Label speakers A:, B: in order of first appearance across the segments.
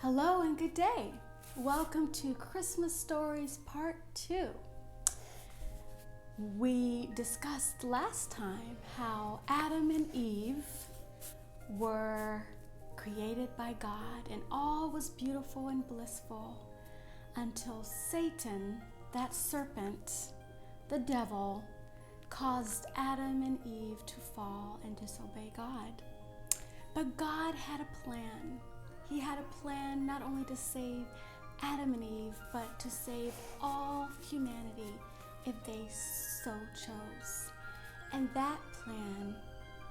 A: Hello and good day. Welcome to Christmas Stories Part 2. We discussed last time how Adam and Eve were created by God and all was beautiful and blissful until Satan, that serpent, the devil, caused Adam and Eve to fall and disobey God. But God had a plan. He had a plan not only to save Adam and Eve, but to save all humanity if they so chose. And that plan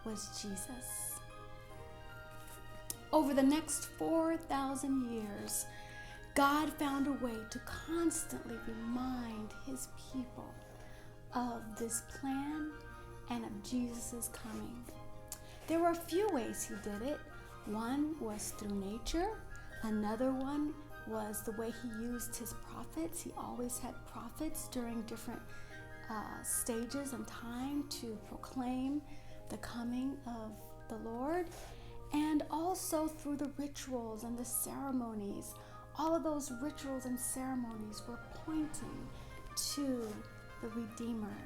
A: was Jesus. Over the next 4,000 years, God found a way to constantly remind his people of this plan and of Jesus' coming. There were a few ways he did it. One was through nature. Another one was the way he used his prophets. He always had prophets during different stages and time to proclaim the coming of the Lord. And also through the rituals and the ceremonies. All of those rituals and ceremonies were pointing to the Redeemer,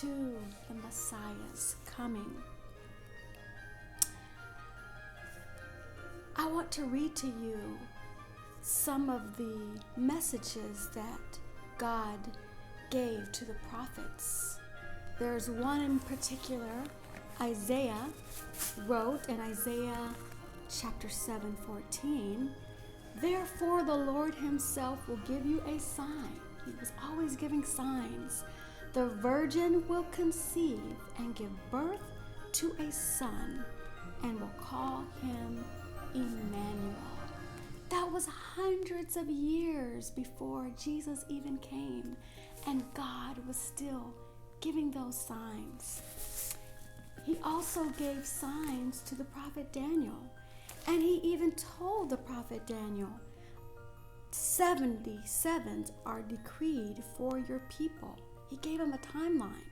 A: to the Messiah's coming. I want to read to you some of the messages that God gave to the prophets. There's one in particular Isaiah wrote in Isaiah chapter 7:14, "Therefore the Lord himself will give you a sign." He was always giving signs. "The virgin will conceive and give birth to a son and will call him Emmanuel." That was hundreds of years before Jesus even came, and God was still giving those signs. He also gave signs to the prophet Daniel, and he even told the prophet Daniel, 77s are decreed for your people. He gave him a timeline.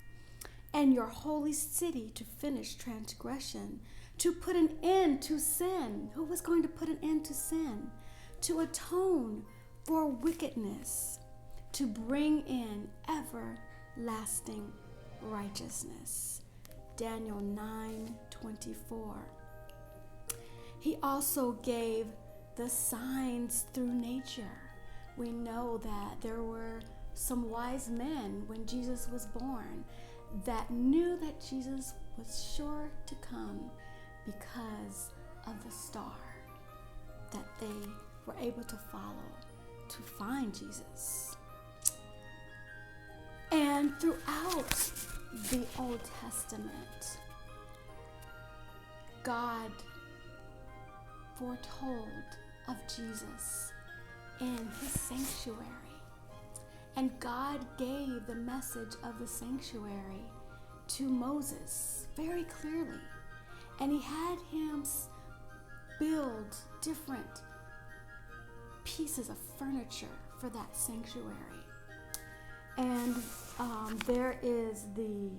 A: "And your holy city to finish transgression, to put an end to sin." Who was going to put an end to sin? "To atone for wickedness, to bring in everlasting righteousness." Daniel 9:24. He also gave the signs through nature. We know that there were some wise men when Jesus was born that knew that Jesus was sure to come because of the star that they were able to follow to find Jesus. And throughout the Old Testament, God foretold of Jesus in his sanctuary. And God gave the message of the sanctuary to Moses very clearly. And he had him build different pieces of furniture for that sanctuary. And there is the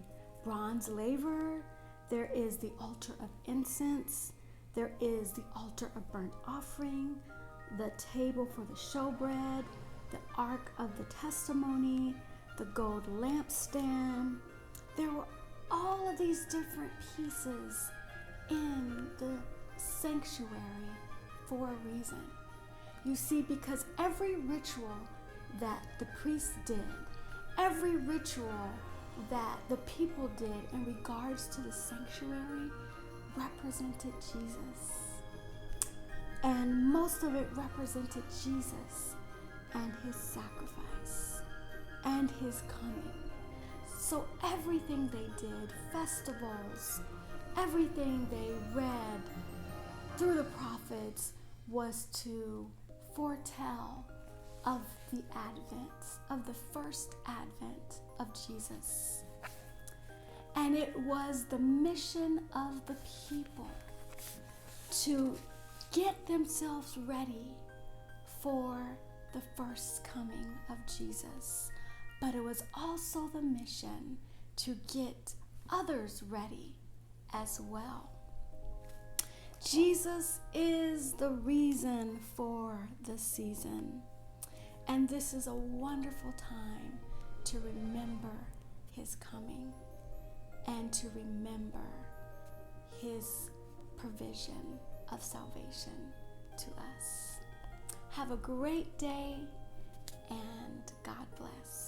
A: bronze laver, there is the altar of incense, there is the altar of burnt offering, the table for the showbread, the ark of the testimony, the gold lampstand. There were all of these different pieces in the sanctuary for a reason. You see, because every ritual that the priests did, every ritual that the people did in regards to the sanctuary represented Jesus. And most of it represented Jesus and his sacrifice and his coming. So everything they did, festivals, everything they read through the prophets was to foretell of the advent, of the first advent of Jesus. And it was the mission of the people to get themselves ready for the first coming of Jesus. But it was also the mission to get others ready as well. Jesus is the reason for the season. And this is a wonderful time to remember his coming and to remember his provision of salvation to us. Have a great day and God bless.